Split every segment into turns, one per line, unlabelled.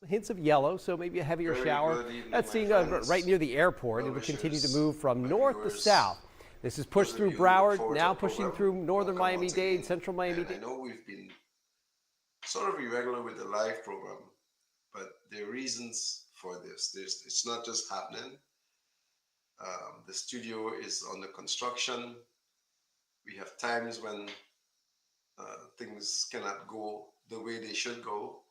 hints of yellow, so maybe a heavier
Very
shower.
good evening,
That's
my
seen right
friends,
near the airport. It
well
will continue to
wishers,
move from
my
north to
viewers,
south. This is
those
pushed
of
through
you who look
Broward,
forward to
now
our
pushing
program.
through northern
Welcome once
Miami-Dade,
again.
central
And I
Miami-Dade.
know we've been sort of irregular with the live program, but there are reasons for this. It's not just happening. The studio is under construction. We have times when things cannot go the way they should go,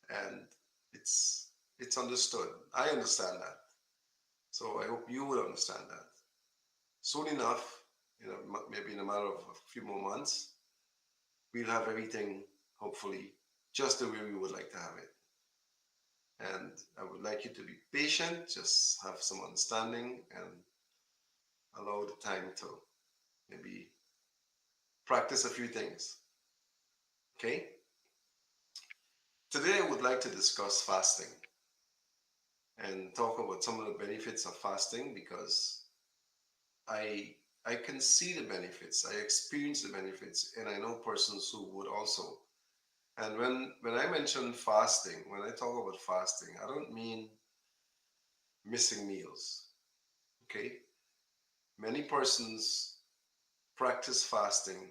and it's understood. I understand that, so I hope you will understand that. Soon enough, maybe in a matter of a few more months, we'll have everything hopefully just the way we would like to have it. And I would like you to be patient, just have some understanding, and allow the time to maybe practice a few things. Okay? Today, I would like to discuss fasting and talk about some of the benefits of fasting because I I can see the benefits, I experience the benefits, and I know persons who would also. And when I mention fasting, when I talk about fasting, I don't mean missing meals. Okay? Many persons practice fasting,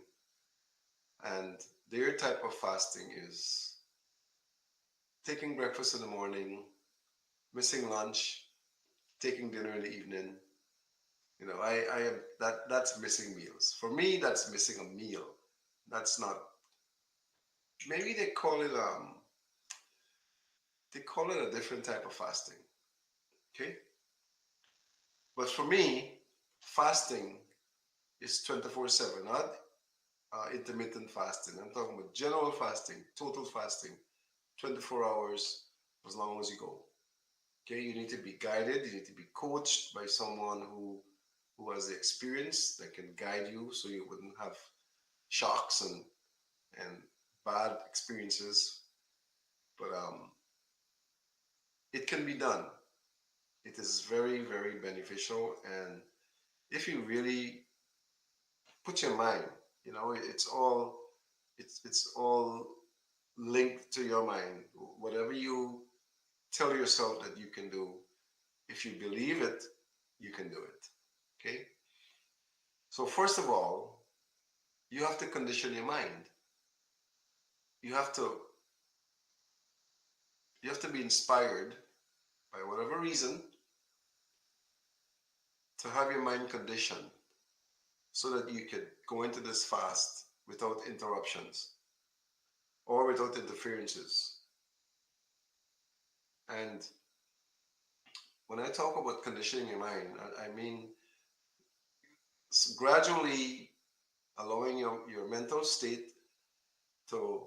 and their type of fasting is taking breakfast in the morning, missing lunch, taking dinner in the evening. I am that's missing meals. For me, that's missing a meal. That's not. Maybe they call it a different type of fasting. Okay, but for me, fasting is 24/7, not intermittent fasting. I'm talking about general fasting, total fasting, 24 hours as long as you go. Okay, you need to be guided, you need to be coached by someone who has the experience that can guide you so you wouldn't have shocks and bad experiences. But it can be done. It is very, very beneficial. And if you really put your mind, it's all linked to your mind. Whatever you tell yourself that you can do, if you believe it, you can do it. Okay? So first of all, you have to condition your mind. You have to you have to be inspired by whatever reason to have your mind conditioned so that you could go into this fast without interruptions or without interferences. And when I talk about conditioning your mind, I mean gradually allowing your mental state to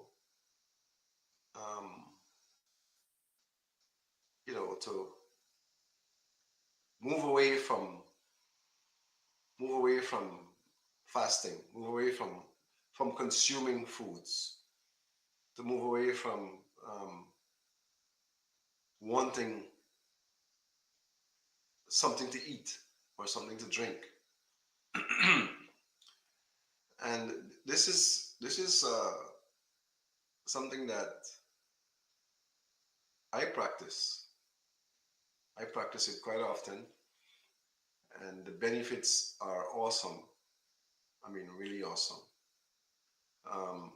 um, to move away from move away from fasting, move away from consuming foods, to move away from wanting something to eat or something to drink. And this is something that I practice. I practice it quite often, and the benefits are awesome. I mean, really awesome. Um,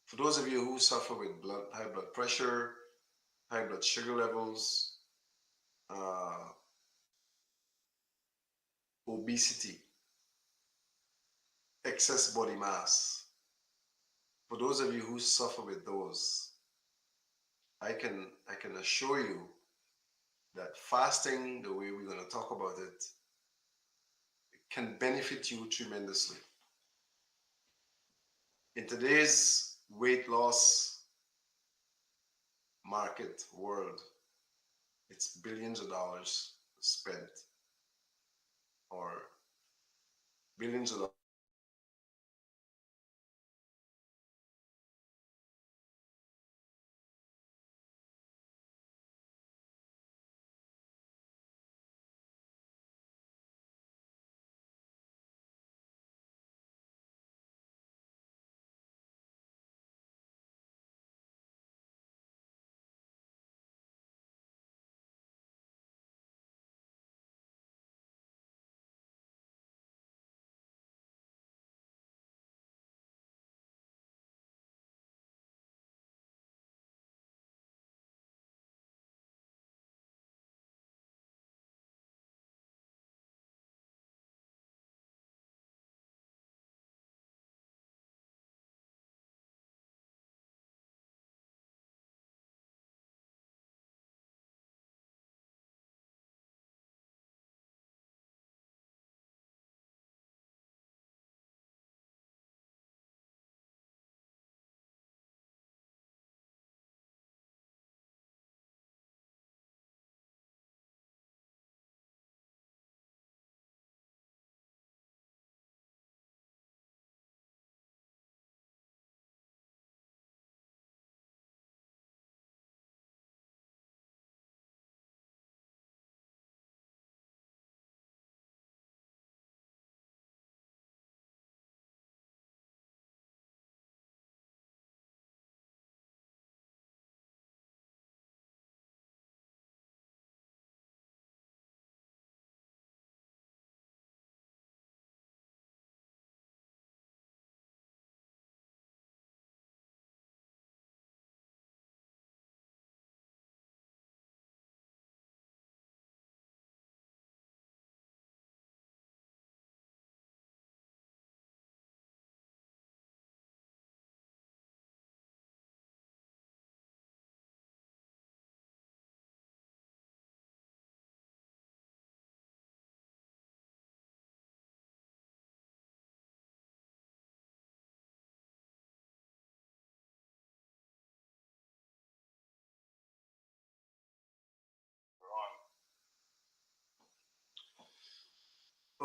for those of you who suffer with high blood pressure, high blood sugar levels, uh, obesity, excess body mass, for those of you who suffer with those, I can assure you that fasting, the way we're going to talk about it, can benefit you tremendously. In today's weight loss market world, it's billions of dollars spent, or billions of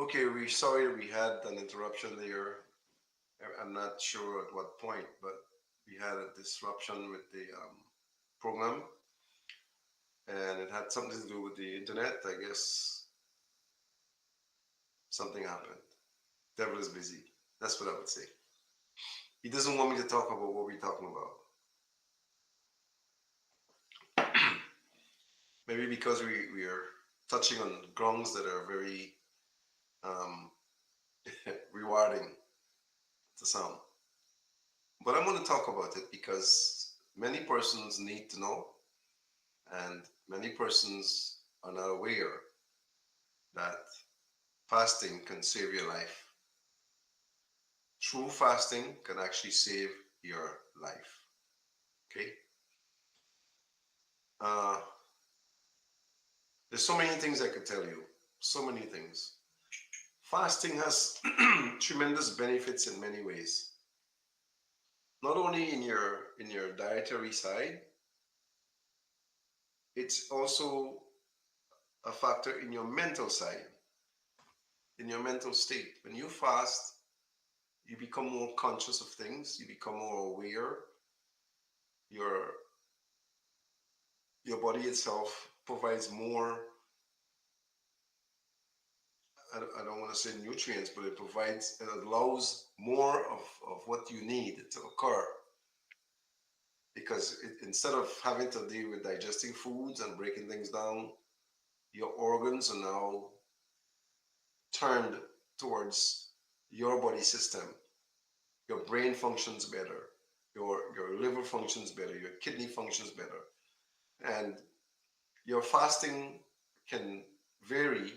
Okay, we sorry we had an interruption there. I'm not sure at what point, but we had a disruption with the program, and it had something to do with the internet. I guess something happened. Devil is busy. That's what I would say. He doesn't want me to talk about what we're talking about. Maybe because we are touching on grounds that are very um, rewarding to some. But I'm going to talk about it because many persons need to know, and many persons are not aware that fasting can save your life. True fasting can actually save your life. Okay? Uh, there's so many things I could tell you. So many things. Fasting has tremendous benefits in many ways. Not only in your dietary side, it's also a factor in your mental side, in your mental state. When you fast, you become more conscious of things, you become more aware. Your your body itself provides more, I don't want to say nutrients, but it allows more of what you need to occur. Because instead of having to deal with digesting foods and breaking things down, your organs are now turned towards your body system. Your brain functions better, your liver functions better, your kidney functions better. And your fasting can vary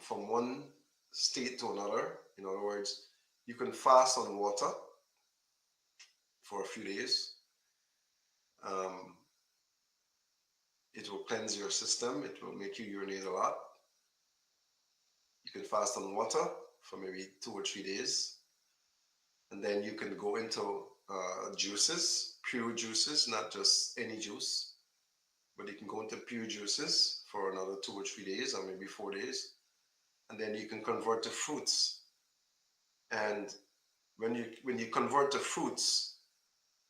from one state to another. In other words, you can fast on water for a few days. Um, it will cleanse your system. It will make you urinate a lot. You can fast on water for maybe 2 or 3 days, and then you can go into juices, pure juices, not just any juice, but you can go into pure juices for another 2 or 3 days, or maybe 4 days, and then you can convert to fruits. And when you convert to fruits,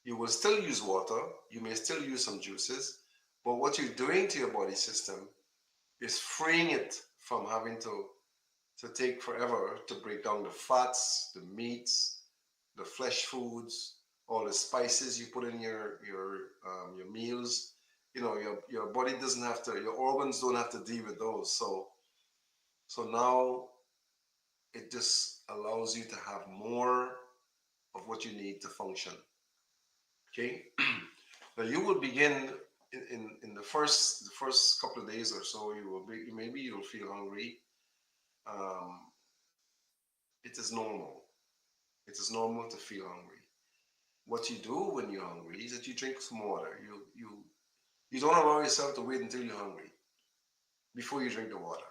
you will still use water. You may still use some juices, but what you're doing to your body system is freeing it from having to take forever to break down the fats, the meats, the flesh foods, all the spices you put in your meals. Your body doesn't have to, your organs don't have to deal with those. So now it just allows you to have more of what you need to function. Okay. Now you will begin in the first couple of days or so. You will be, maybe you'll feel hungry. Um, it is normal. It is normal to feel hungry. What you do when you're hungry is that you drink some water. You don't allow yourself to wait until you're hungry before you drink the water,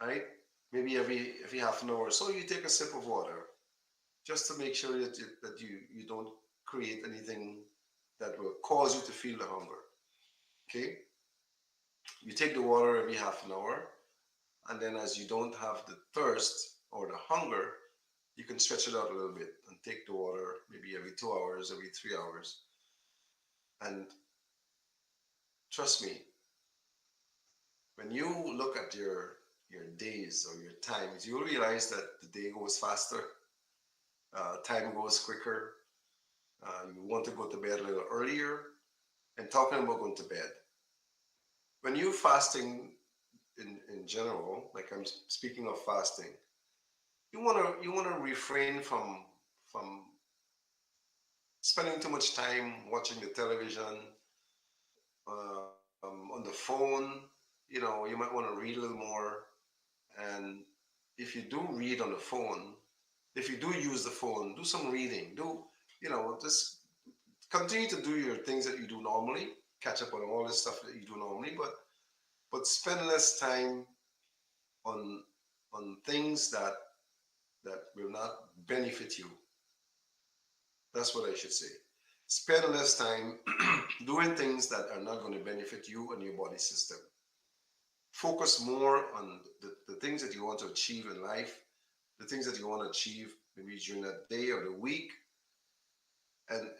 right? Maybe every half an hour or so you take a sip of water just to make sure that you don't create anything that will cause you to feel the hunger. Okay, you take the water every half an hour, and then as you don't have the thirst or the hunger, you can stretch it out a little bit and take the water maybe every 2 hours, every 3 hours. And trust me, when you look at your days or your times, you'll realize that the day goes faster, time goes quicker. You want to go to bed a little earlier. And talking about going to bed, when you're fasting in general, like I'm speaking of fasting, you wanna refrain from spending too much time watching the television, on the phone. You might want to read a little more. And if you do read on the phone, if you do use the phone, do some reading. Just continue to do your things that you do normally. Catch up on all the stuff that you do normally, but spend less time on things that will not benefit you. That's what I should say. Spend less time doing things that are not going to benefit you and your body system. focus more on the things that you want to achieve in life, the things that you want to achieve maybe during that day or the week, and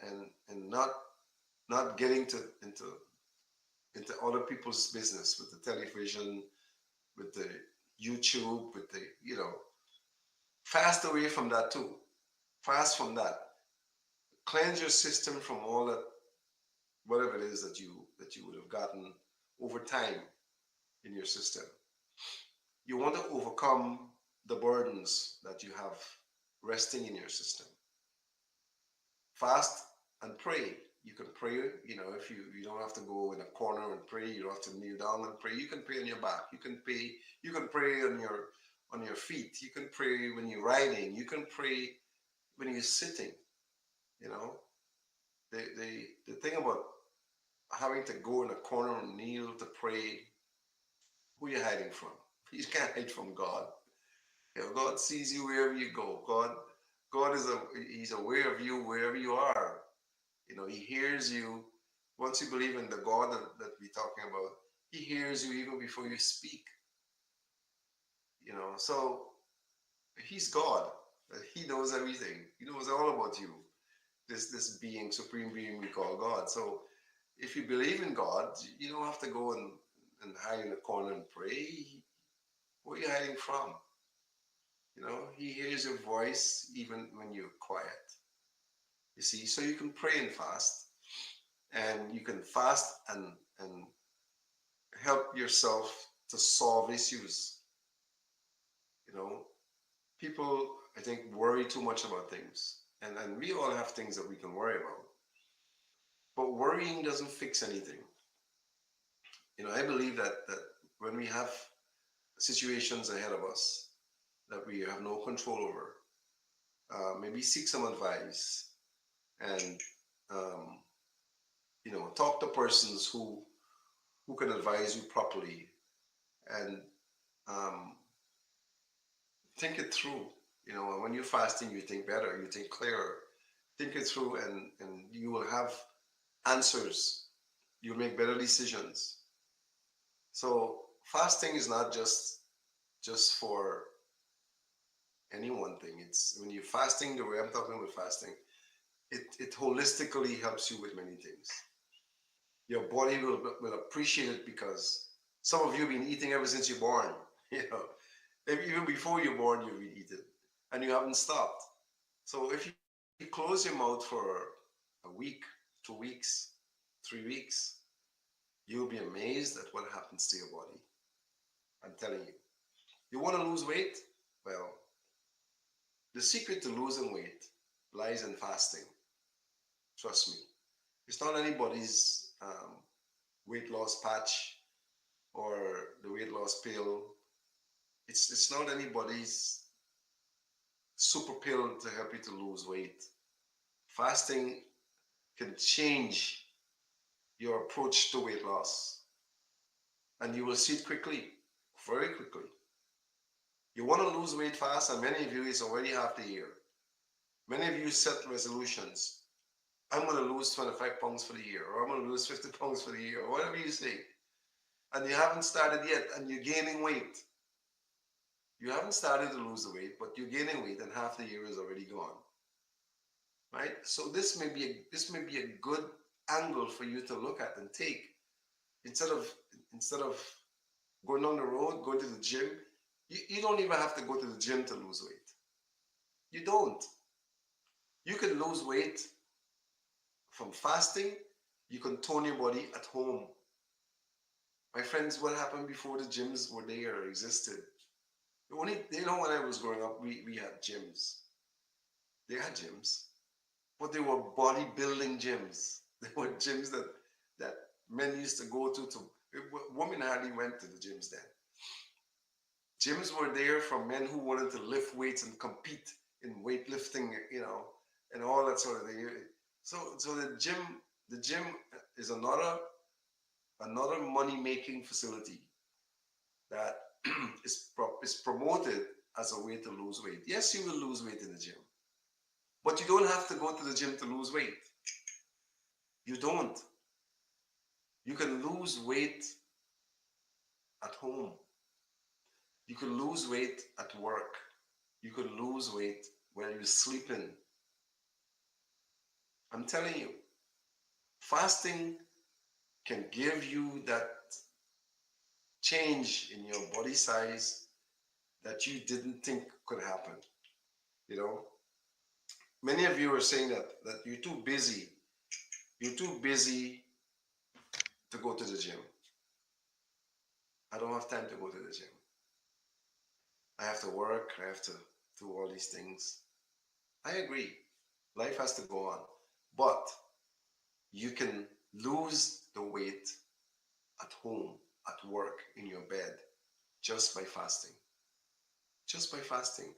not getting to into other people's business with the television, with the YouTube, with the, fast away from that too. Fast from that. Cleanse your system from all that, whatever it is that you would have gotten over time in your system. You want to overcome the burdens that you have resting in your system. Fast and pray. You can pray, if you don't have to go in a corner and pray, you don't have to kneel down and pray. You can pray on your back. You can pray on your feet. You can pray when you're riding. You can pray when you're sitting. You know, the thing about having to go in a corner and kneel to pray, who are you hiding from? You can't hide from God. God sees you wherever you go. God He's aware of you wherever you are. He hears you. Once you believe in the God that we're talking about, He hears you even before you speak. So He's God. He knows everything. He knows all about you. This being, supreme being we call God. So if you believe in God, you don't have to go and hide in a corner and pray. Where are you hiding from? He hears your voice even when you're quiet. You see, so you can pray and fast, and you can fast and help yourself to solve issues. People, I think, worry too much about things, and we all have things that we can worry about. But worrying doesn't fix anything. I believe that when we have situations ahead of us that we have no control over, maybe seek some advice and talk to persons who can advise you properly, and think it through. When you're fasting, you think better, you think clearer. Think it through, and you will have answers. You'll make better decisions. So fasting is not just for any one thing. It's when you're fasting, the way I'm talking about fasting, it holistically helps you with many things. Your body will appreciate it, because some of you have been eating ever since you're born. Even before you're born, you've been eating, and you haven't stopped. So if you close your mouth for a week, 2 weeks, 3 weeks, you'll be amazed at what happens to your body. I'm telling you. You want to lose weight? Well, the secret to losing weight lies in fasting. Trust me. It's not anybody's weight loss patch or the weight loss pill. It's not anybody's super pill to help you to lose weight. Fasting can change your approach to weight loss, and you will see it quickly, very quickly. You want to lose weight fast, and many of you, it's already half the year. Many of you set resolutions. I'm going to lose 25 pounds for the year, or I'm going to lose 50 pounds for the year, or whatever you say. And you haven't started yet, and you're gaining weight. You haven't started to lose the weight, but you're gaining weight, and half the year is already gone. Right? So this may be a good angle for you to look at and take. Instead of going down the road, going to the gym, you don't even have to go to the gym to lose weight. You don't. You can lose weight from fasting. You can tone your body at home. My friends, what happened before the gyms were there or existed? When I was growing up, we had gyms. They had gyms, but they were bodybuilding gyms. They were gyms that men used to go to. Women hardly went to the gyms then. Gyms were there for men who wanted to lift weights and compete in weightlifting, and all that sort of thing. So the gym is another money-making facility that is promoted as a way to lose weight. Yes, you will lose weight in the gym, but you don't have to go to the gym to lose weight. You don't. You can lose weight at home. You could lose weight at work. You could lose weight while you're sleeping. I'm telling you, fasting can give you that change in your body size that you didn't think could happen. You know, many of you are saying that you're too busy. You're too busy to go to the gym. I don't have time to go to the gym. I have to work. I have to do all these things. I agree. Life has to go on. But you can lose the weight at home, at work, in your bed, just by fasting. Just by fasting.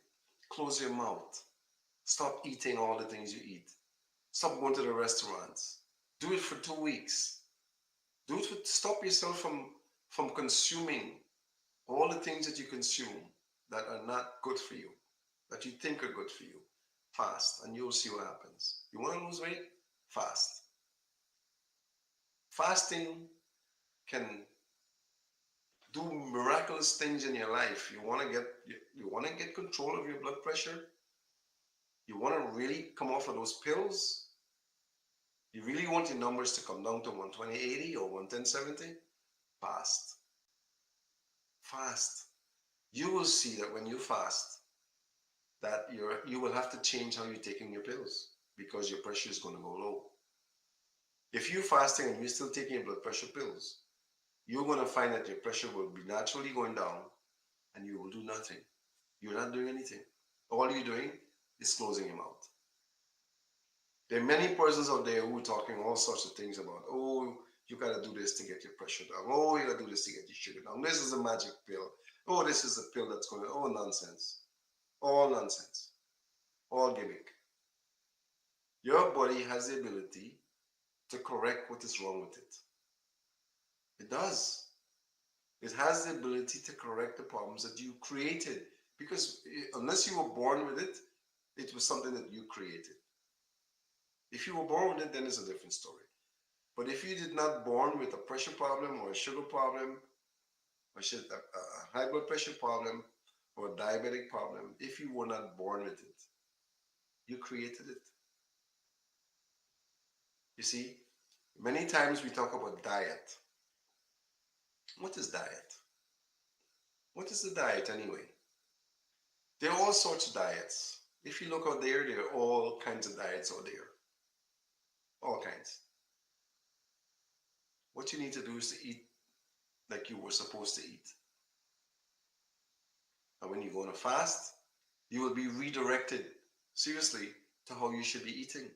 Close your mouth. Stop eating all the things you eat. Stop going to the restaurants. Do it for 2 weeks. Do it for, stop yourself from consuming all the things that you consume that are not good for you, that you think are good for you. Fast, and you'll see what happens. You want to lose weight? Fast. Fasting can do miraculous things in your life. You want to get control of your blood pressure. You want to really come off of those pills. You really want your numbers to come down to 120/80 or 110/70. Fast. Fast. You will see that when you fast, that you will have to change how you're taking your pills because your pressure is going to go low. If you're fasting and you're still taking your blood pressure pills, you're going to find that your pressure will be naturally going down and you will do nothing. You're not doing anything. All you're doing is closing your mouth. There are many persons out there who are talking all sorts of things about, oh, you gotta do this to get your pressure down. Oh, you gotta do this to get your sugar down. This is a magic pill. Oh, this is a pill that's going to, oh, nonsense. All nonsense. All gimmick. Your body has the ability to correct what is wrong with it. It does. It has the ability to correct the problems that you created. Because unless you were born with it, it was something that you created. If you were born with it, then it's a different story. But if you did not born with a pressure problem or a sugar problem, or a high blood pressure problem, or a diabetic problem, if you were not born with it, you created it. You see, many times we talk about diet. What is diet? What is the diet anyway? There are all sorts of diets. If you look out there, there are all kinds of diets out there. All kinds. What you need to do is to eat like you were supposed to eat. And when you go on a fast, you will be redirected, seriously, to how you should be eating.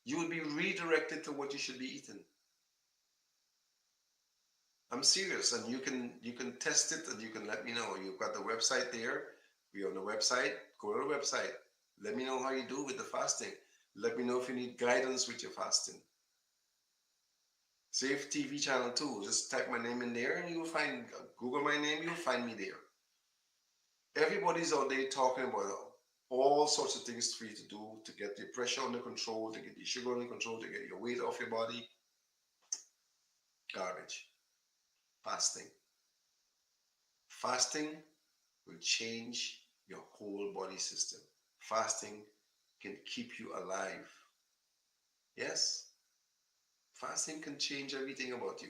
You will be redirected to what you should be eating. I'm serious, and you can test it and you can let me know. You've got the website there. We're on the website. Go to the website. Let me know how you do with the fasting. Let me know if you need guidance with your fasting. Save TV channel 2. Just type my name in there and you'll find, Google my name, you'll find me there. Everybody's out there talking about all sorts of things for you to do to get your pressure under control, to get your sugar under control, to get your weight off your body. Garbage. Fasting. Fasting will change your whole body system. Fasting can keep you alive. Yes, fasting can change everything about you.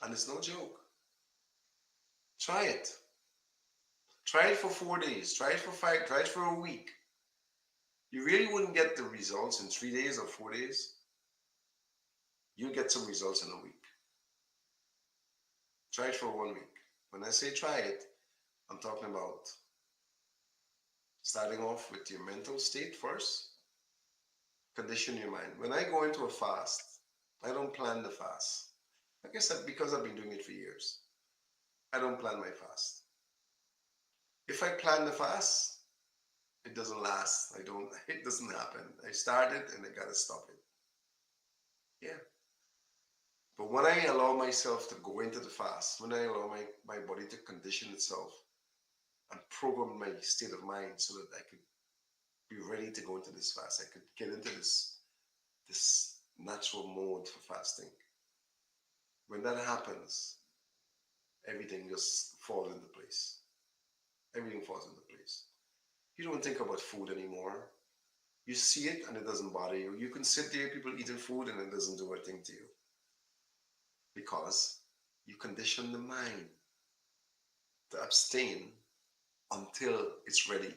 And it's no joke. Try it. Try it for 4 days. Try it for 5. Try it for a week. You really wouldn't get the results in 3 days or 4 days. You'll get some results in a week. Try it for 1 week. When I say try it, I'm talking about starting off with your mental state first. Condition your mind. When I go into a fast, I don't plan the fast. Like I said, because I've been doing it for years, I don't plan my fast. If I plan the fast, it doesn't last. It doesn't happen. I start it and I gotta stop it. Yeah. But when I allow myself to go into the fast, when I allow my body to condition itself and program my state of mind so that I could be ready to go into this fast, I could get into this natural mode for fasting. When that happens, everything just falls into place. Everything falls into place. You don't think about food anymore. You see it and it doesn't bother you. You can sit there, people eating food, and it doesn't do a thing to you because you condition the mind to abstain until it's ready.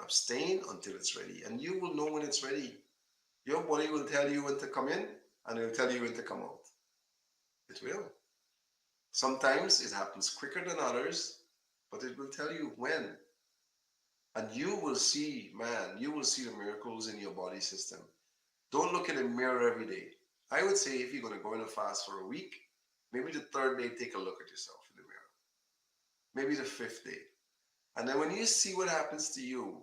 Abstain until it's ready, and you will know when it's ready. Your body will tell you when to come in, and it will tell you when to come out. It will. Sometimes it happens quicker than others, but it will tell you when. And you will see, man, you will see the miracles in your body system. Don't look in the mirror every day. I would say if you're going to go in a fast for a week, maybe the third day, take a look at yourself in the mirror. Maybe the fifth day. And then when you see what happens to you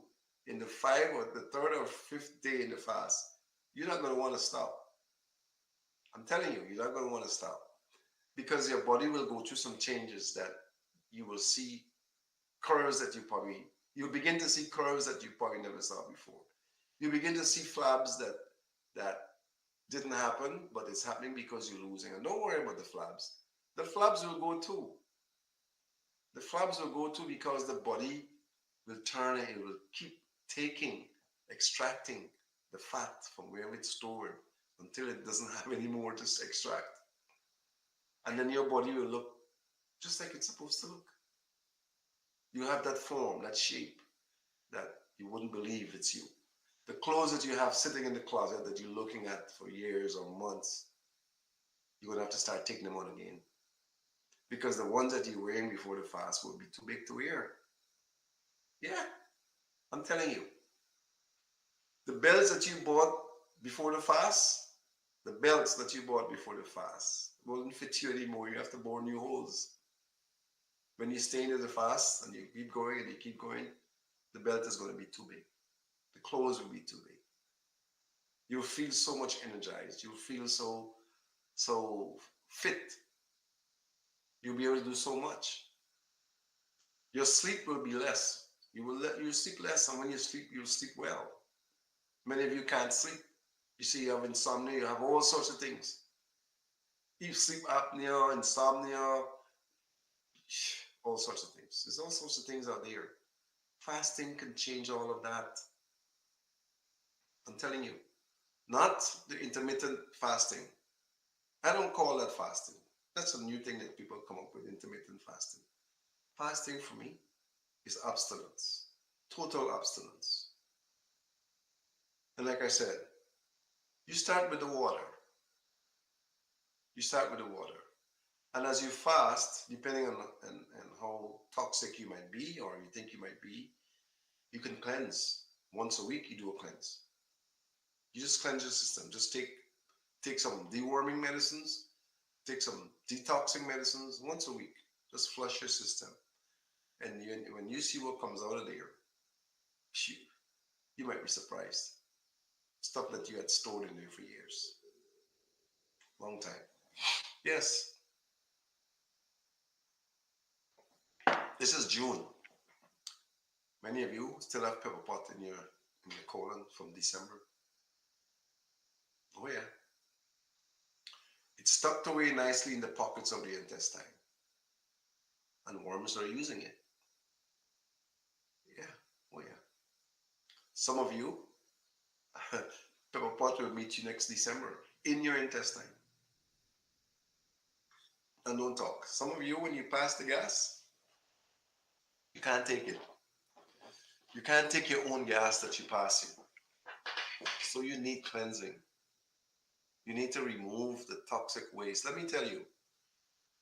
in the third or fifth day in the fast, you're not going to want to stop. I'm telling you, you're not going to want to stop because your body will go through some changes that you will see curves that you'll begin to see curves that you probably never saw before. You begin to see flabs that didn't happen, but it's happening because you're losing. And don't worry about the flabs. The flabs will go too. The flabs will go too because the body will turn and it will keep taking, extracting the fat from where it's stored until it doesn't have any more to extract. And then your body will look just like it's supposed to look. You have that form, that shape that you wouldn't believe it's you. The clothes that you have sitting in the closet that you're looking at for years or months, you're going to have to start taking them on again. Because the ones that you're wearing before the fast will be too big to wear. Yeah, I'm telling you. The belts that you bought before the fast, the belts that you bought before the fast won't fit you anymore. You have to bore new holes. When you stay into the fast and you keep going and you keep going, the belt is going to be too big. The clothes will be too big. You'll feel so much energized. You'll feel so fit. You'll be able to do so much. Your sleep will be less. You sleep less, and when you sleep, you'll sleep well. Many of you can't sleep. You see, you have insomnia, you have all sorts of things. You sleep apnea, insomnia, all sorts of things. There's all sorts of things out there. Fasting can change all of that. I'm telling you. Not the intermittent fasting. I don't call that fasting. That's a new thing that people come up with, intermittent fasting. Fasting for me is abstinence, total abstinence. And like I said, you start with the water. You start with the water. And as you fast, depending on how toxic you might be or you think you might be, you can cleanse. Once a week, you do a cleanse. You just cleanse your system. Just take some deworming medicines, take some detoxing medicines once a week. Just flush your system. And when you see what comes out of there, you might be surprised. Stuff that you had stored in there for years. Long time. Yes. This is June. Many of you still have pepper pot in your colon from December. Oh yeah. It's tucked away nicely in the pockets of the intestine. And worms are using it. Yeah. Oh yeah. Some of you, pepper pot will meet you next December in your intestine. And don't talk. Some of you, when you pass the gas, you can't take it. You can't take your own gas that you pass in. So you need cleansing. You need to remove the toxic waste. Let me tell you,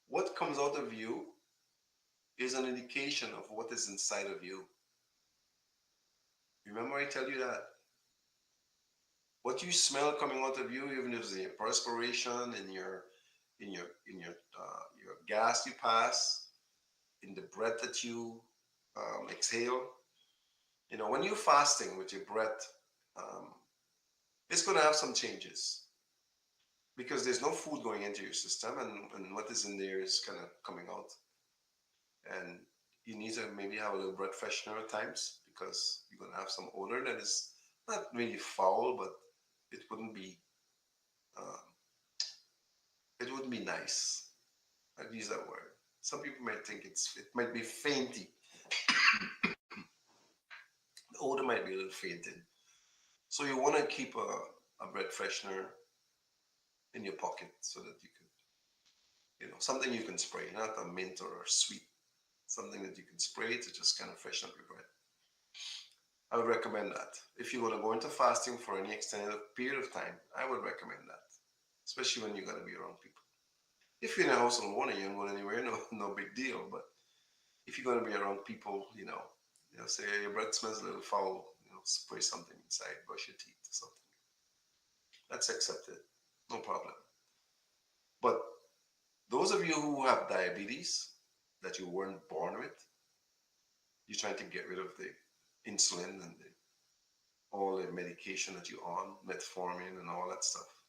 what comes out of you is an indication of what is inside of you. Remember I tell you that? What you smell coming out of you, even if it's in your perspiration, your gas you pass, in the breath that you exhale. You know, when you're fasting with your breath, it's going to have some changes because there's no food going into your system, and what is in there is kind of coming out. And you need to maybe have a little breath freshener at times because you're going to have some odor that is not really foul, but it wouldn't be wouldn't be nice. I'd use that word. Some people might think it might be fainty. The odor might be a little fainted. So you want to keep a breath freshener in your pocket so that you could, something you can spray, not a mint or a sweet, something that you can spray to just kind of freshen up your breath. I would recommend that. If you're going to go into fasting for any extended period of time, I would recommend that, especially when you're going to be around people. If you're in a house alone and you don't go anywhere, no big deal. But if you're going to be around people, say your breath smells a little foul, spray something inside, brush your teeth or something. That's accepted, no problem. But those of you who have diabetes that you weren't born with, you're trying to get rid of the insulin and all the medication that you're on, metformin and all that stuff.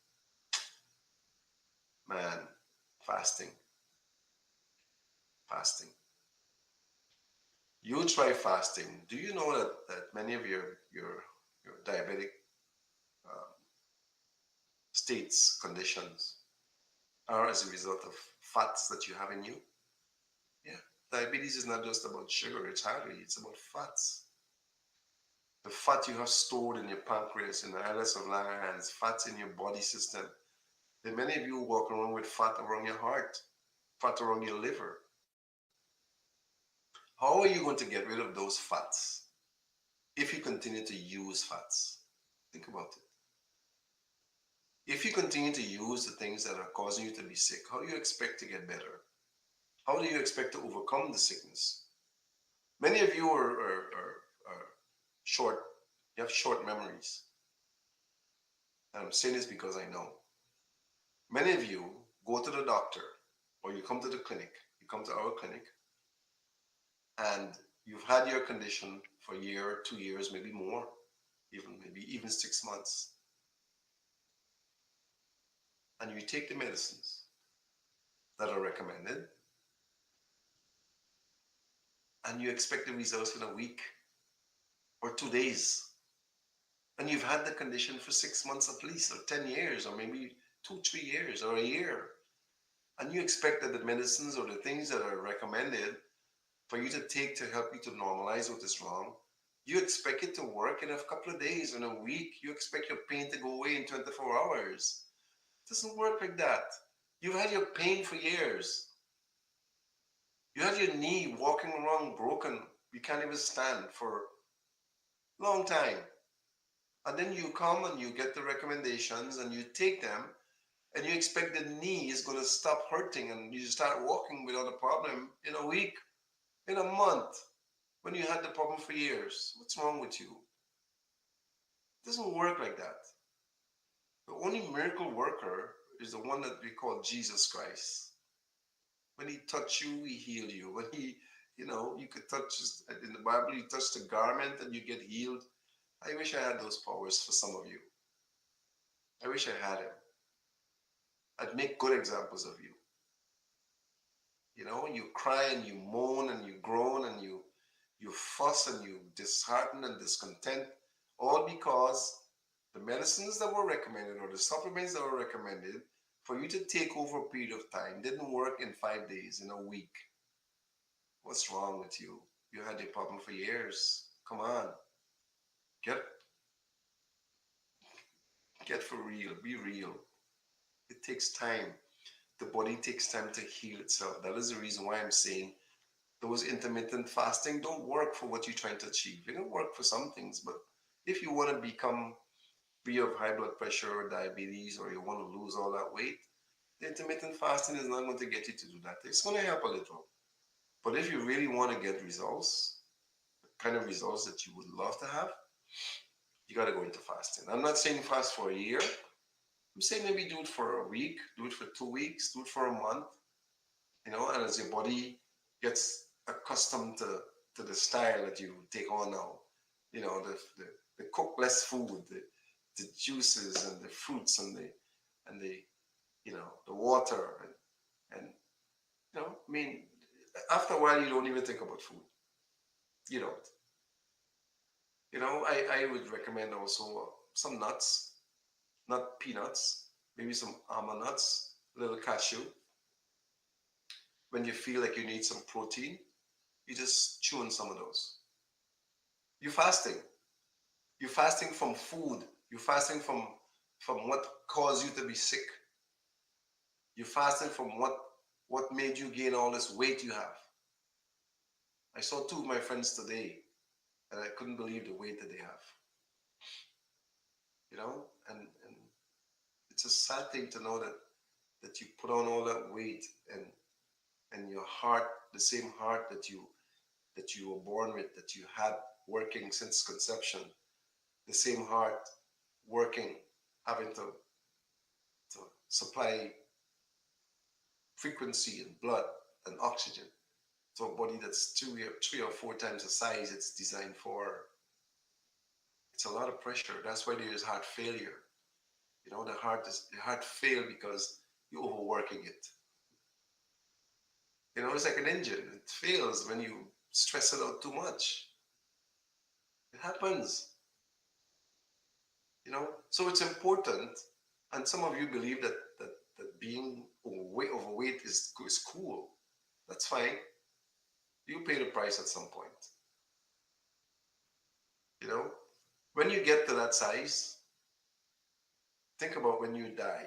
Man, fasting, fasting. You try fasting. Do you know that many of your diabetic um, states, conditions are as a result of fats that you have in you? Yeah. Diabetes is not just about sugar, it's about fats. The fat you have stored in your pancreas, in the islets of Langerhans, fats in your body system. There are many of you walk around with fat around your heart, fat around your liver. How are you going to get rid of those fats if you continue to use fats? Think about it. If you continue to use the things that are causing you to be sick, how do you expect to get better? How do you expect to overcome the sickness? Many of you are short, you have short memories. And I'm saying this because I know. Many of you go to the doctor or you come to the clinic, you come to our clinic, and you've had your condition for a year, 2 years, maybe more, maybe even 6 months. And you take the medicines that are recommended, and you expect the results in a week or 2 days. And you've had the condition for 6 months at least, or 10 years, or maybe 2, 3 years, or a year. And you expect that the medicines or the things that are recommended for you to take to help you to normalize what is wrong, you expect it to work in a couple of days, in a week. You expect your pain to go away in 24 hours. It doesn't work like that. You've had your pain for years. You had your knee walking around broken. You can't even stand for a long time. And then you come and you get the recommendations and you take them and you expect the knee is going to stop hurting and you start walking without a problem in a week, in a month, when you had the problem for years. What's wrong with you? It doesn't work like that. The only miracle worker is the one that we call Jesus Christ. When he touched you, he healed you. When you could touch, in the Bible, you touch the garment and you get healed. I wish I had those powers for some of you. I wish I had them. I'd make good examples of you. You cry and you moan and you groan and you fuss and you dishearten and discontent, all because the medicines that were recommended or the supplements that were recommended for you to take over a period of time didn't work in 5 days, in a week. What's wrong with you? You had the problem for years. Come on. Get for real. Be real. It takes time. The body takes time to heal itself. That is the reason why I'm saying those intermittent fasting don't work for what you're trying to achieve. They don't work for some things, but if you want to become free of high blood pressure or diabetes, or you want to lose all that weight, the intermittent fasting is not going to get you to do that. It's going to help a little. But if you really want to get results, the kind of results that you would love to have, you got to go into fasting. I'm not saying fast for a year. I'm saying maybe do it for a week, do it for 2 weeks, do it for a month, and as your body gets accustomed to the style that you take on now, the cook less food, the juices and the fruits and the the water and I mean, after a while you don't even think about food. You don't. I would recommend also some nuts, not peanuts, maybe some almond nuts, little cashew. When you feel like you need some protein, you just chew on some of those. You're fasting. You're fasting from food. You're fasting from what caused you to be sick. You're fasting from what made you gain all this weight you have. I saw two of my friends today, and I couldn't believe the weight that they have. You know, and it's a sad thing to know that you put on all that weight, and your heart, the same heart that you were born with, that you had working since conception, the same heart working, having to supply frequency and blood and oxygen to a body that's 3 or 4 times the size it's designed for. It's a lot of pressure. That's why there is heart failure. You know, the heart fail because you're overworking it. You know, it's like an engine. It fails when you stress it out too much. It happens. You know, so it's important. And some of you believe that being overweight is cool. That's fine. You pay the price at some point. You know, when you get to that size, think about when you die,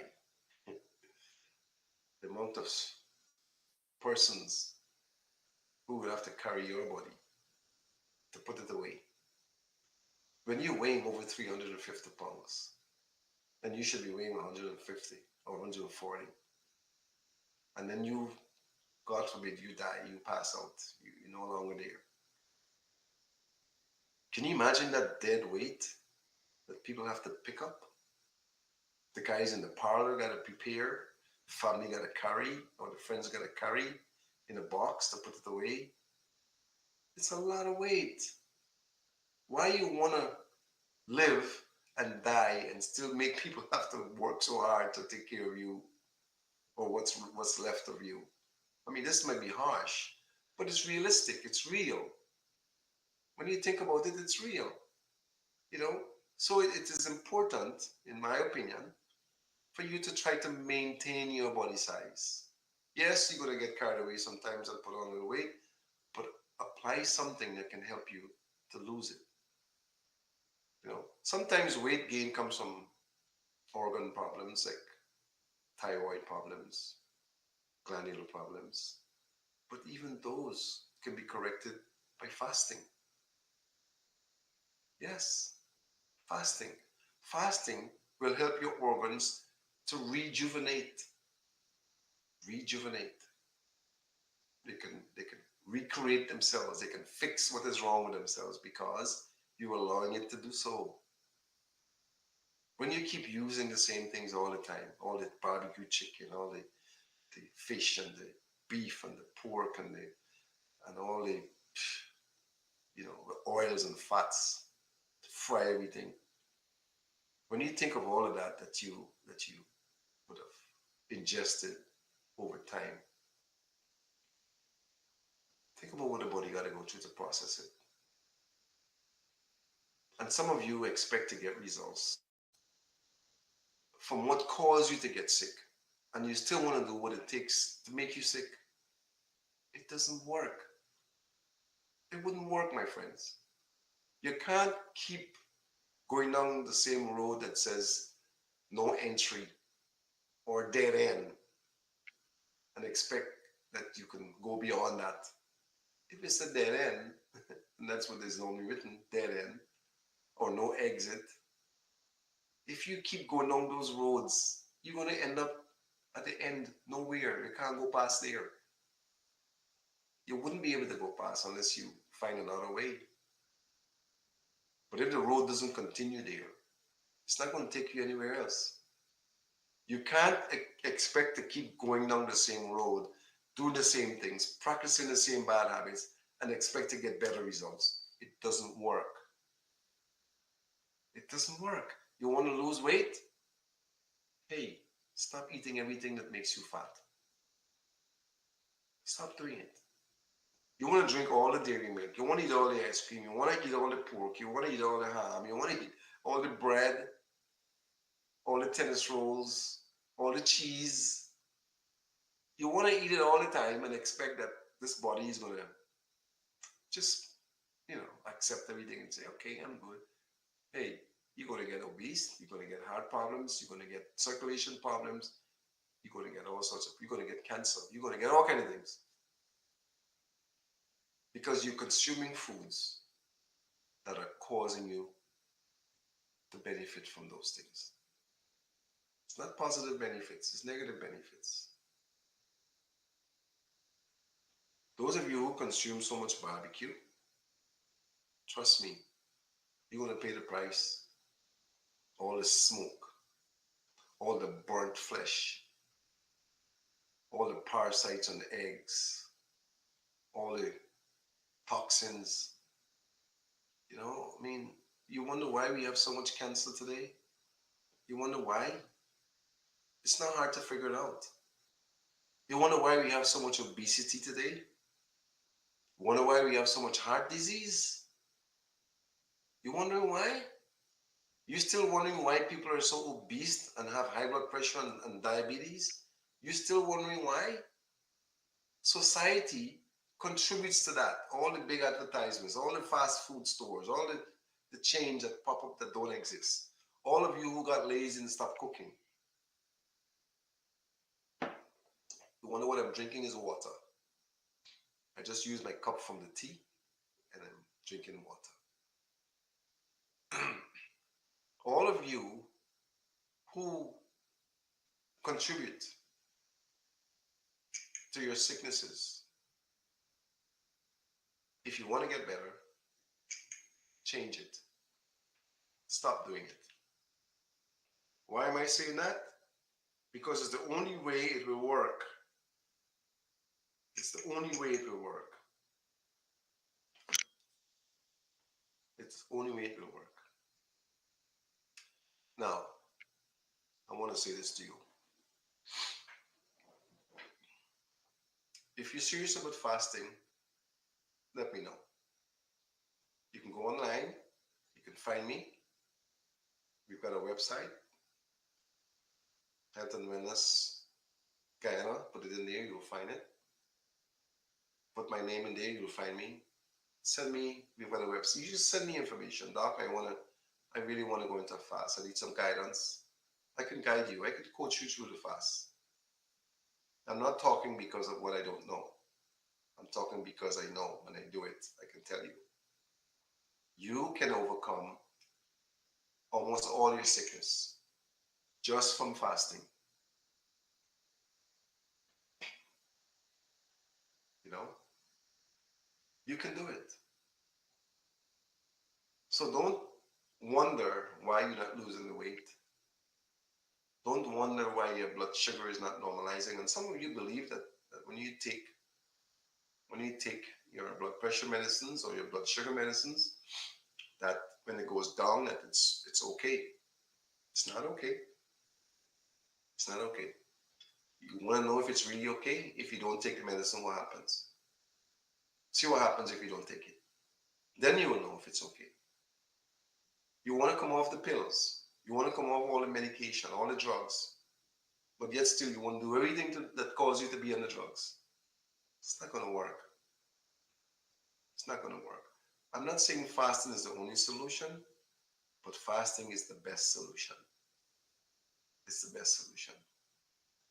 the amount of persons who will have to carry your body to put it away. When you're weighing over 350 pounds, and you should be weighing 150 or 140, and then you, God forbid, you die, you pass out, you're no longer there. Can you imagine that dead weight that people have to pick up? The guys in the parlor got to prepare, the family got to carry, or the friends got to carry in a box to put it away. It's a lot of weight. Why you want to live and die and still make people have to work so hard to take care of you or what's left of you? I mean, this might be harsh, but it's realistic. It's real. When you think about it, it's real. You know, so it is important, in my opinion, for you to try to maintain your body size. Yes, you're going to get carried away sometimes and put on a little weight, but apply something that can help you to lose it. You know, sometimes weight gain comes from organ problems like thyroid problems, glandular problems, but even those can be corrected by fasting. Yes, fasting. Fasting will help your organs to rejuvenate. Rejuvenate. They can recreate themselves. They can fix what is wrong with themselves because you're allowing it to do so. When you keep using the same things all the time, all the barbecue chicken, all the fish and the beef and the pork and all the the oils and fats to fry everything. When you think of all of that you would have ingested over time, think about what the body got to go through to process it. And some of you expect to get results from what caused you to get sick, and you still want to do what it takes to make you sick. It doesn't work. It wouldn't work, my friends. You can't keep going down the same road that says no entry or dead end and expect that you can go beyond that. If it's a dead end, and that's what is normally written, dead end, or no exit, if you keep going down those roads, you're going to end up at the end nowhere. You can't go past there. You wouldn't be able to go past unless you find another way. But if the road doesn't continue there, it's not going to take you anywhere else. You can't expect to keep going down the same road, doing the same things, practicing the same bad habits, and expect to get better results. It doesn't work. It doesn't work. You want to lose weight? Hey, stop eating everything that makes you fat. Stop doing it. You want to drink all the dairy milk. You want to eat all the ice cream. You want to eat all the pork. You want to eat all the ham. You want to eat all the bread, all the tennis rolls, all the cheese. You want to eat it all the time and expect that this body is going to just, accept everything and say, okay, I'm good. Hey, you're going to get obese. You're going to get heart problems. You're going to get circulation problems. You're going to get all sorts of, you're going to get cancer. You're going to get all kinds of things because you're consuming foods that are causing you to benefit from those things. It's not positive benefits, it's negative benefits. Those of you who consume so much barbecue, trust me, you're going to pay the price. All the smoke, all the burnt flesh, all the parasites on the eggs, all the toxins. You wonder why we have so much cancer today? You wonder why? It's not hard to figure it out. You wonder why we have so much obesity today? You wonder why we have so much heart disease? You wondering why? You still wondering why people are so obese and have high blood pressure and diabetes? You still wondering why? Society contributes to that. All the big advertisements, all the fast food stores, all the chains that pop up that don't exist. All of you who got lazy and stopped cooking. You wonder what I'm drinking is water. I just use my cup from the tea and I'm drinking water. All of you who contribute to your sicknesses, if you want to get better, change it. Stop doing it. Why am I saying that? Because it's the only way it will work. It's the only way it will work. It's the only way it will work. Now, I want to say this to you. If you're serious about fasting, let me know. You can go online. You can find me. We've got a website, Health and Wellness Guyana. Put it in there, you'll find it. Put my name in there, you'll find me. Send me, we've got a website. You just send me information. Doc, I really want to go into a fast. I need some guidance. I can guide you. I could coach you through the fast. I'm not talking because of what I don't know. I'm talking because I know when I do it. I can tell you. You can overcome almost all your sickness just from fasting. You can do it. So don't wonder why you're not losing the weight. Don't wonder why your blood sugar is not normalizing. And some of you believe that when you take your blood pressure medicines or your blood sugar medicines, that when it goes down, that it's okay. It's not okay. It's not okay. You want to know if it's really okay? If you don't take the medicine, what happens? See what happens if you don't take it. Then you will know if it's okay. You want to come off the pills. You want to come off all the medication, all the drugs. But yet still you want to do everything that causes you to be on the drugs. It's not going to work. It's not going to work. I'm not saying fasting is the only solution, but fasting is the best solution. It's the best solution.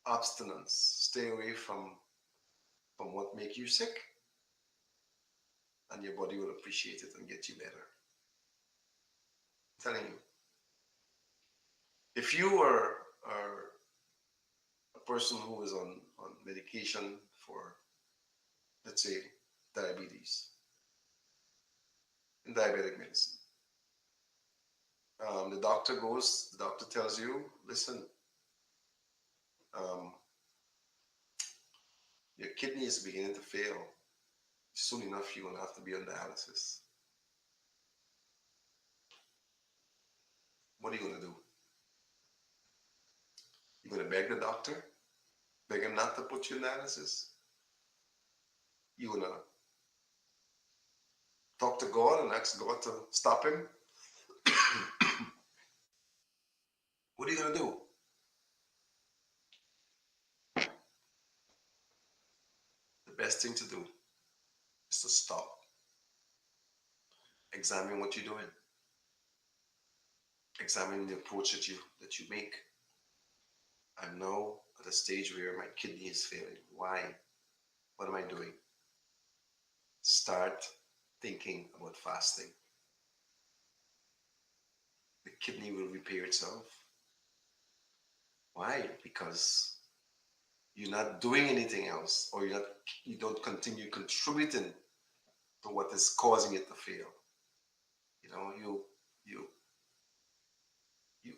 Abstinence. Stay away from what makes you sick, and your body will appreciate it and get you better. I'm telling you. If you are a person who is on medication for, let's say, diabetes, in diabetic medicine, the doctor tells you, listen, your kidney is beginning to fail. Soon enough, you're going to have to be on dialysis. What are you going to do? You're going to beg the doctor? Beg him not to put you in dialysis? You're going to talk to God and ask God to stop him? What are you going to do? best thing to do is to stop, examine what you're doing, examine the approach that you make. I'm now at a stage where my kidney is failing. Why? What am I doing? Start thinking about fasting. The kidney will repair itself. Why? Because you're not doing anything else, or you don't continue contributing to what is causing it to fail. You know, you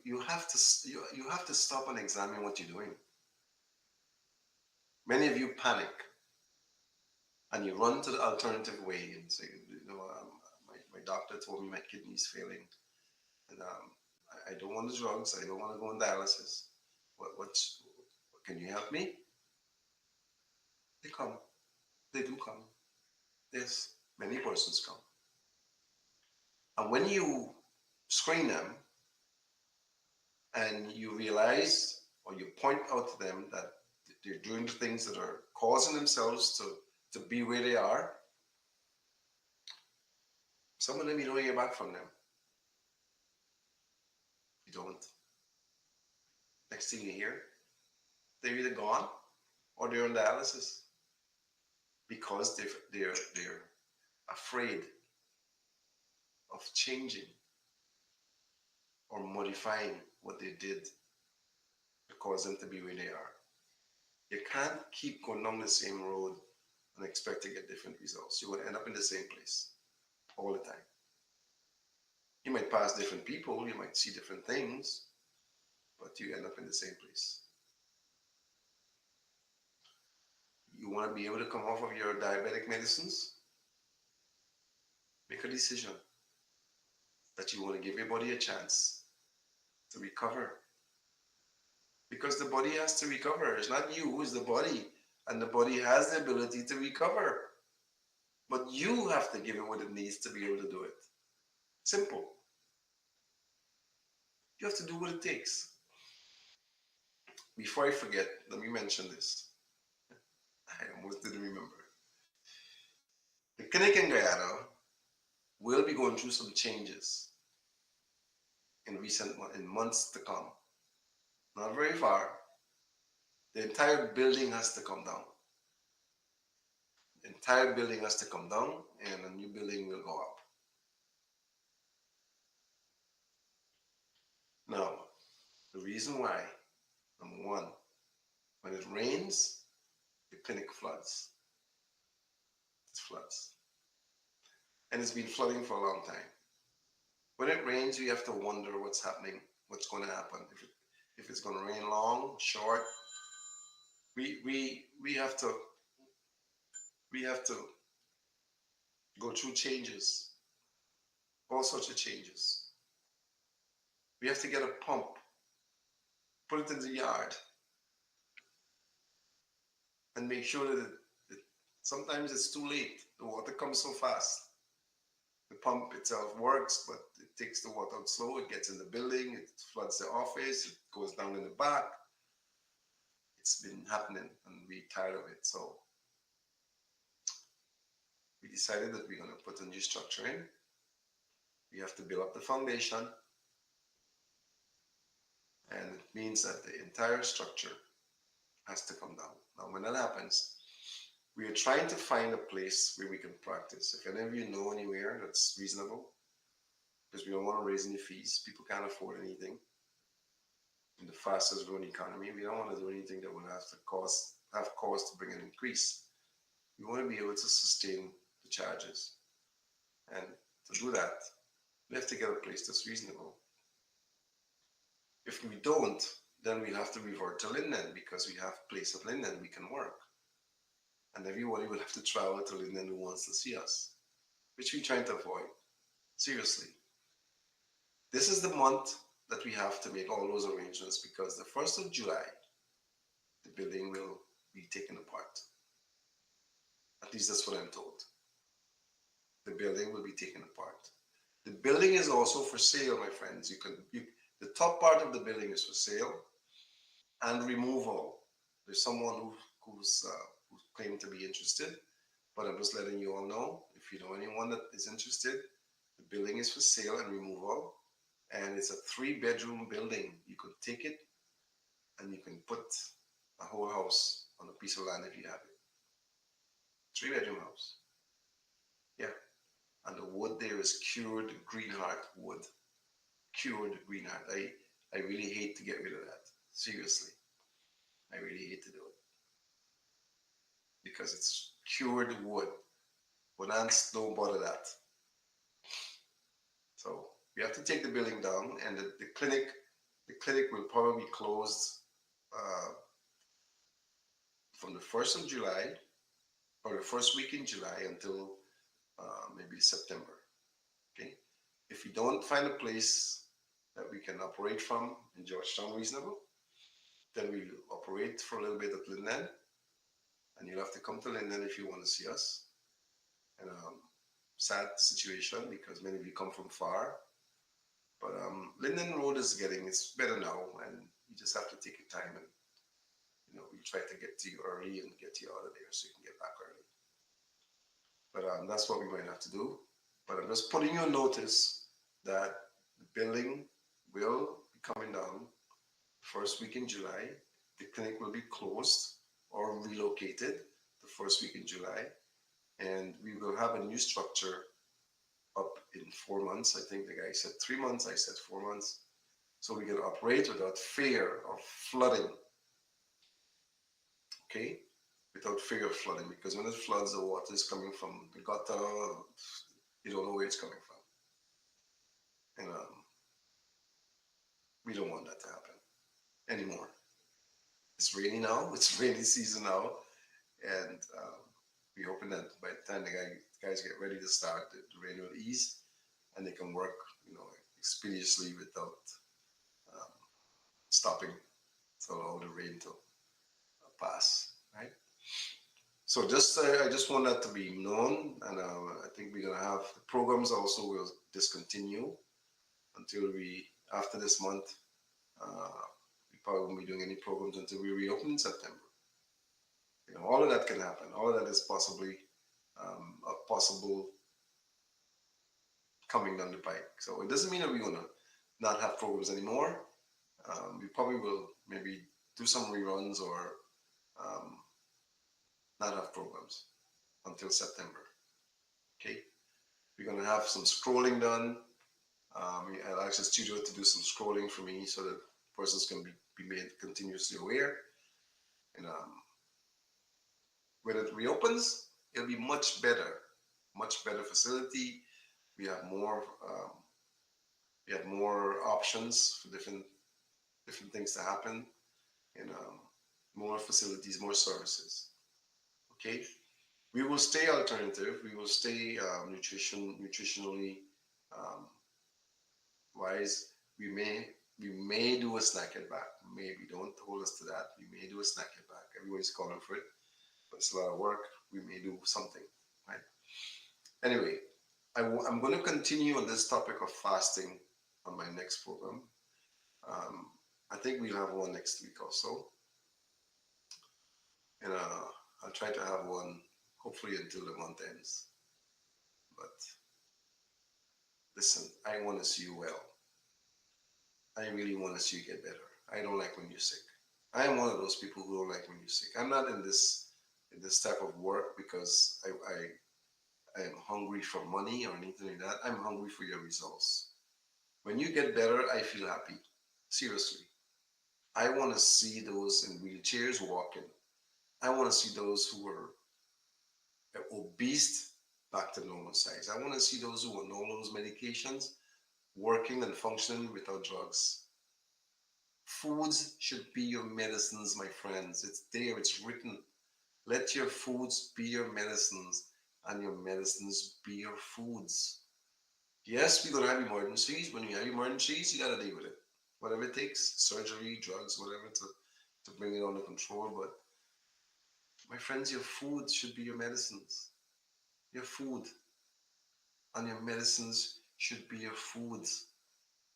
you have to you have to stop and examine what you're doing. Many of you panic and you run to the alternative way and say, my doctor told me my kidney's failing, and I don't want the drugs. I don't want to go on dialysis. What can you help me? They come. They do come. Yes, many persons come. And when you screen them and you realize or you point out to them that they're doing the things that are causing themselves to be where they are, some of them you don't hear back from them. You don't. Next thing you hear, they're either gone or they're on dialysis because they're afraid of changing or modifying what they did to cause them to be where they are. You can't keep going down the same road and expect to get different results. You're going to end up in the same place all the time. You might pass different people, you might see different things, but you end up in the same place. You want to be able to come off of your diabetic medicines? Make a decision that you want to give your body a chance to recover. Because the body has to recover. It's not you, it's the body. And the body has the ability to recover. But you have to give it what it needs to be able to do it. Simple. You have to do what it takes. Before I forget, let me mention this. I almost didn't remember. The clinic in Guyana will be going through some changes in months to come. Not very far. The entire building has to come down. The entire building has to come down and a new building will go up. Now, the reason why, number one, when it rains, the clinic floods. It floods. And it's been flooding for a long time. When it rains, we have to wonder what's happening, what's going to happen. If it's going to rain long, short, we have to go through changes, all sorts of changes. We have to get a pump, put it in the yard, and make sure that sometimes it's too late. The water comes so fast. The pump itself works, but it takes the water out slow. It gets in the building, it floods the office, it goes down in the back. It's been happening and we're tired of it. So we decided that we're going to put a new structure in. We have to build up the foundation. And it means that the entire structure has to come down. Now, when that happens, we are trying to find a place where we can practice. If any of you know anywhere that's reasonable, because we don't want to raise any fees. People can't afford anything. In the fastest growing economy, we don't want to do anything that will have cause to bring an increase. We want to be able to sustain the charges. And to do that, we have to get a place that's reasonable. If we don't, then we have to revert to Linden because we have a place at Linden we can work. And everybody will have to travel to Linden who wants to see us, which we're trying to avoid. Seriously. This is the month that we have to make all those arrangements because the 1st of July, the building will be taken apart. At least that's what I'm told. The building will be taken apart. The building is also for sale, my friends. The top part of the building is for sale and removal. There's someone who's claim to be interested, but I'm just letting you all know. If you know anyone that is interested, the building is for sale and removal, and it's a three-bedroom building. You could take it and you can put a whole house on a piece of land if you have it. Three-bedroom house. Yeah. And the wood there is cured greenheart wood. Cured greenheart. I really hate to get rid of that. Seriously. I really hate to do it because it's cured wood. But ants don't bother that. So we have to take the building down, and the clinic will probably be closed uh, from the 1st of July or the first week in July until maybe September. Okay. If we don't find a place that we can operate from in Georgetown reasonable, then we'll operate for a little bit at Linden, and you'll have to come to Linden if you want to see us. And sad situation because many of you come from far. But Linden Road is it's better now, and you just have to take your time, and we try to get to you early and get you out of there so you can get back early. But that's what we might have to do. But I'm just putting you on notice that the building will be coming down first week in July. The clinic will be closed or relocated the first week in July, and we will have a new structure up in 4 months. I think the guy said 3 months. I said 4 months. So we can operate without fear of flooding. Okay? Without fear of flooding. Because when it floods, the water is coming from the gutter. You don't know where it's coming from. And we don't want that to happen anymore. It's rainy now. It's rainy season now. And we're hoping that by the time the guys get ready to start, the rain will ease and they can work, expeditiously without um, stopping to allow the rain to pass, right? So I just want that to be known, and I think we're gonna have the programs also will discontinue until after this month. We probably won't be doing any programs until we reopen in September. All of that can happen. All of that is possibly a possible coming down the pike. So it doesn't mean that we're gonna not have programs anymore. We probably will maybe do some reruns or um, not have programs until September. Okay, we're gonna have some scrolling done. I'll ask the studio to do some scrolling for me so that persons can be made continuously aware. And when it reopens, it'll be much better facility. We have more options for different things to happen, and more facilities, more services. Okay, we will stay alternative. We will stay nutritionally um, wise. We may do a snack it back. Maybe don't hold us to that. We may do a snack it back. Everybody's calling for it, but it's a lot of work. We may do something, right? Anyway, I'm going to continue on this topic of fasting on my next program. Um, I think we'll have one next week also, and I'll try to have one hopefully until the month ends. But listen, I want to see you well. I really want to see you get better. I don't like when you're sick. I am one of those people who don't like when you're sick. I'm not in this type of work because I am hungry for money or anything like that. I'm hungry for your results. When you get better, I feel happy. Seriously. I want to see those in wheelchairs walking. I want to see those who are obese back to normal size. I want to see those who are on all those medications working and functioning without drugs. Foods should be your medicines, my friends. It's there, it's written. Let your foods be your medicines, and your medicines be your foods. Yes, we're going to have emergencies. When you have emergencies, you got to deal with it. Whatever it takes, surgery, drugs, whatever, to bring it under control. But my friends, your food should be your medicines. Your food and your medicines should be your foods.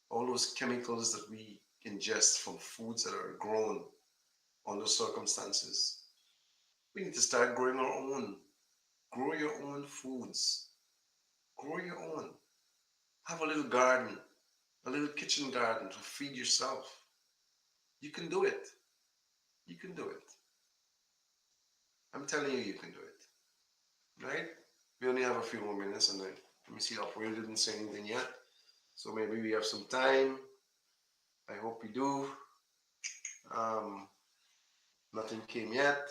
All those chemicals that we ingest from foods that are grown under circumstances, We need to start growing our own. Grow your own foods. Grow your own. Have a little garden, a little kitchen garden to feed yourself. You can do it. You can do it. I'm telling you, you can do it. Right? We only have a few more minutes, and then let me see. The operator didn't say anything yet, so maybe we have some time. I hope we do. Um, Nothing came yet,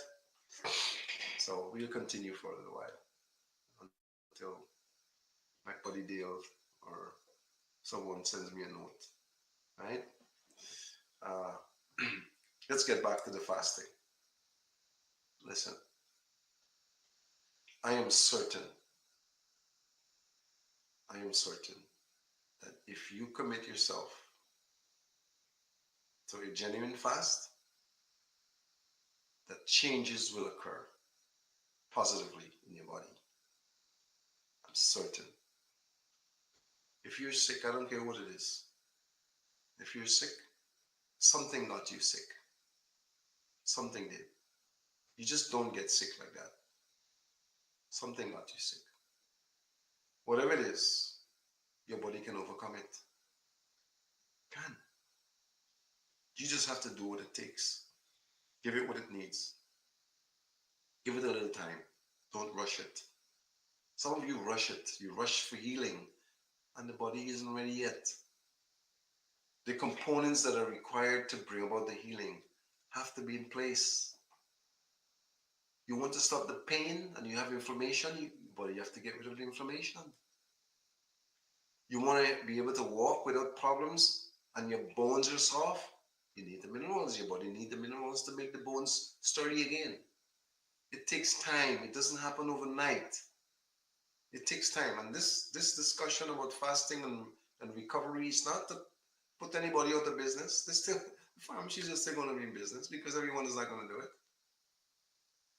so we'll continue for a little while until my buddy Dale or someone sends me a note. Right? Uh, let's get back to the fasting. Listen, I am certain, I am certain that if you commit yourself to a genuine fast, that changes will occur positively in your body. I'm certain. If you're sick, I don't care what it is. If you're sick, something got you sick. Something did. You just don't get sick like that. Something got you sick. Whatever it is, your body can overcome it. Can. You just have to do what it takes. Give it what it needs. Give it a little time. Don't rush it. Some of you rush it. You rush for healing, and the body isn't ready yet. The components that are required to bring about the healing have to be in place. You want to stop the pain and you have inflammation, but you have to get rid of the inflammation. You want to be able to walk without problems and your bones are soft, you need the minerals. Your body needs the minerals to make the bones sturdy again. It takes time. It doesn't happen overnight. It takes time. And this discussion about fasting and recovery is not to put anybody out of business. They still, pharmacies are still going to be in business because everyone is not going to do it.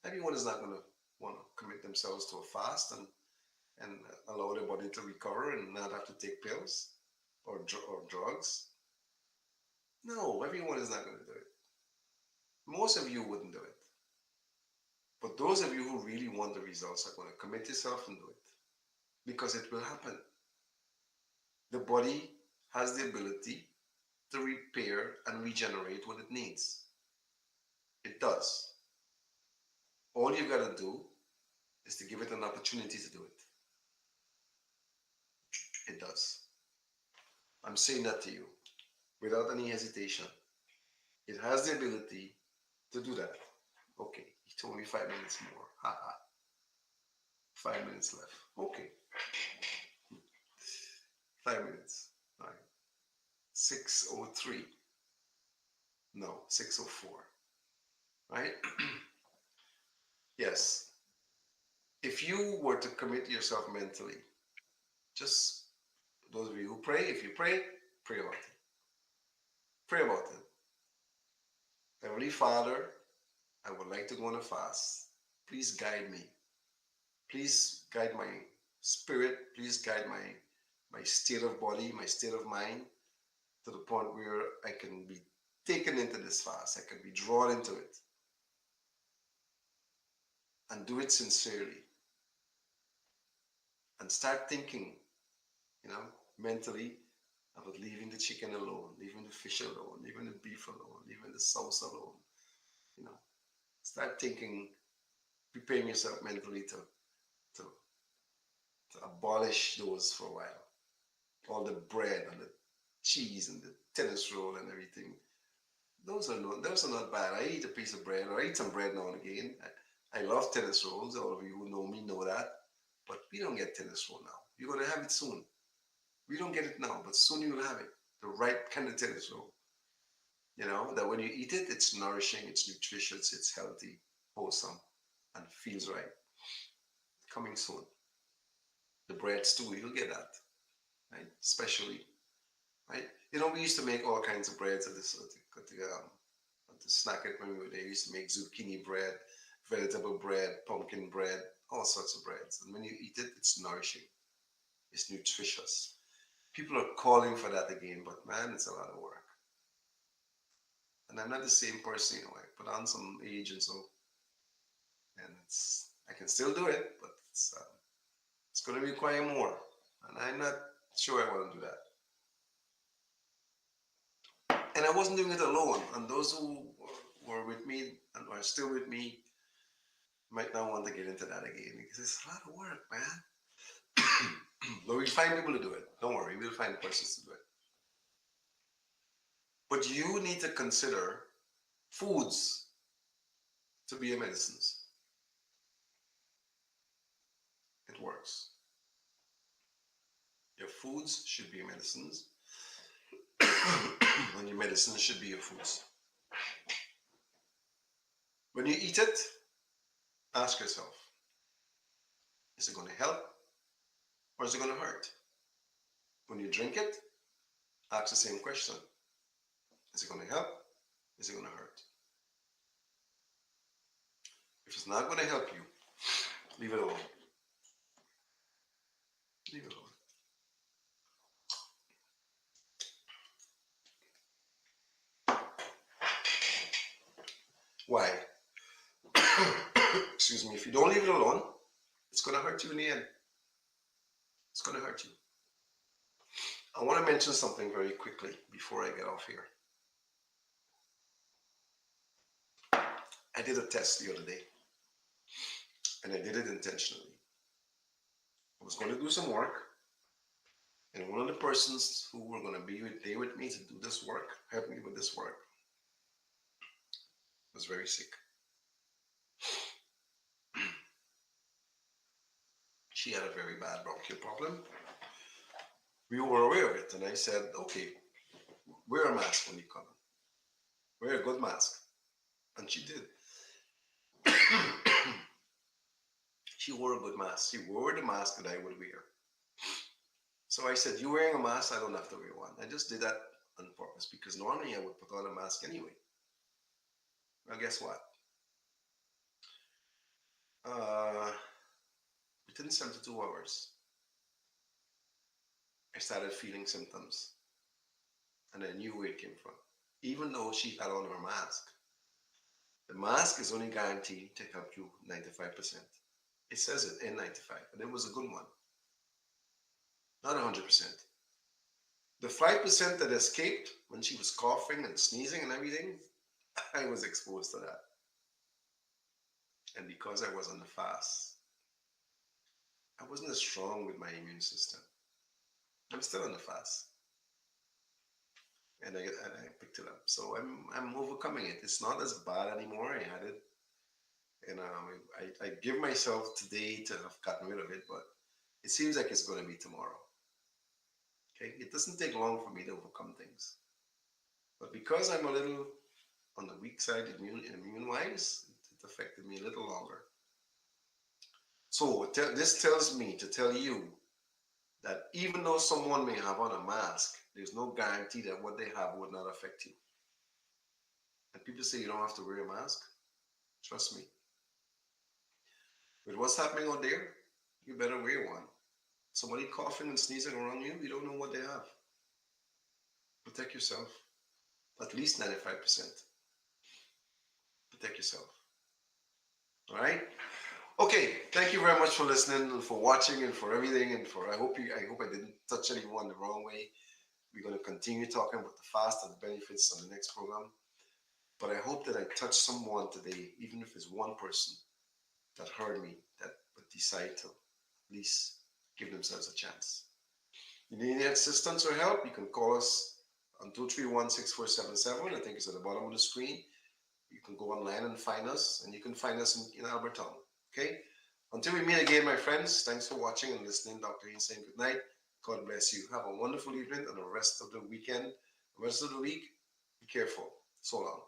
Everyone is not going to want to commit themselves to a fast and allow their body to recover and not have to take pills or drugs. No, everyone is not going to do it. Most of you wouldn't do it. But those of you who really want the results are going to commit yourself and do it because it will happen. The body has the ability to repair and regenerate what it needs. It does. All you've got to do is to give it an opportunity to do it. It does. I'm saying that to you without any hesitation. It has the ability to do that. Okay, he told me 5 minutes more. Haha. 5 minutes left. Okay. 5 minutes. All right. 6:03. No, 6:04. Right? Yes. If you were to commit yourself mentally, just those of you who pray, if you pray, pray about it. Pray about it. Heavenly Father, I would like to go on a fast. Please guide me. Please guide my spirit. Please guide my state of body, my state of mind, to the point where I can be taken into this fast. I can be drawn into it and do it sincerely and start thinking, you know, mentally about leaving the chicken alone, leaving the fish alone, leaving the beef alone, leaving the sauce alone. You know, start thinking, preparing yourself mentally to, to abolish those for a while. All the bread and the cheese and the tennis roll and everything. Those are not bad. I eat a piece of bread or I eat some bread now and again. I love tennis rolls. All of you who know me know that. But we don't get tennis roll now. You're gonna have it soon. We don't get it now, but soon you'll have it. The right kind of tennis roll. You know, that when you eat it, it's nourishing, it's nutritious, it's healthy, wholesome, and feels right. Coming soon. The breads too, you'll get that. Right? Especially. Right? You know, we used to make all kinds of breads at the snack it when we were there. We used to make zucchini bread, vegetable bread, pumpkin bread, all sorts of breads. And when you eat it, it's nourishing. It's nutritious. People are calling for that again, but man, it's a lot of work. And I'm not the same person, you know. I put on some age and so, I can still do it, but it's going to require more, and I'm not sure I want to do that. And I wasn't doing it alone. And those who were with me and are still with me might not want to get into that again because it's a lot of work, man. But we'll find people to do it. Don't worry, we'll find persons to do it. But you need to consider foods to be your medicines. It works. Your foods should be your medicines, and your medicines should be your foods. When you eat it, ask yourself, is it going to help or is it going to hurt? When you drink it, ask the same question. Is it going to help? Is it going to hurt? If it's not going to help you, leave it alone. Leave it alone. Why? Excuse me. If you don't leave it alone, it's going to hurt you in the end. It's going to hurt you. I want to mention something very quickly before I get off here. I did a test the other day, and I did it intentionally. I was going to do some work, and one of the persons who were going to be there with me to do this work, help me with this work, was very sick. She had a very bad bronchial problem. We were aware of it, and I said, okay, wear a mask when you come. Wear a good mask. And she did. She wore a good mask. She wore the mask that I would wear. So I said, you wearing a mask? I don't have to wear one. I just did that on purpose because normally I would put on a mask anyway. Well, guess what? Within 72 hours, I started feeling symptoms. And I knew where it came from. Even though she had on her mask. The mask is only guaranteed to help you 95%. It says it in 95, but it was a good one. Not 100%. The 5% that escaped when she was coughing and sneezing and everything, I was exposed to that. And because I was on the fast, I wasn't as strong with my immune system. I'm still on the fast. And I picked it up. So I'm overcoming it. It's not as bad anymore. I had it. And I give myself today to have gotten rid of it, but it seems like it's going to be tomorrow. Okay, it doesn't take long for me to overcome things. But because I'm a little on the weak side immune-wise, it affected me a little longer. So this tells me to tell you that even though someone may have on a mask, there's no guarantee that what they have would not affect you. And people say you don't have to wear a mask. Trust me. With what's happening out there, you better wear one. Somebody coughing and sneezing around you, you don't know what they have. Protect yourself. At least 95%. Protect yourself. All right? Okay, thank you very much for listening and for watching and for everything and for I hope I didn't touch anyone the wrong way. We're going to continue talking about the fast and the benefits on the next program. But I hope that I touched someone today, even if it's one person that heard me, that would decide to at least give themselves a chance. You need any assistance or help, you can call us on 231-6477. I think it's at the bottom of the screen. You can go online and find us, and you can find us in Albertown. Okay? Until we meet again, my friends, thanks for watching and listening. Dr. Haynes saying good night. God bless you. Have a wonderful evening and the rest of the weekend, the rest of the week. Be careful. So long.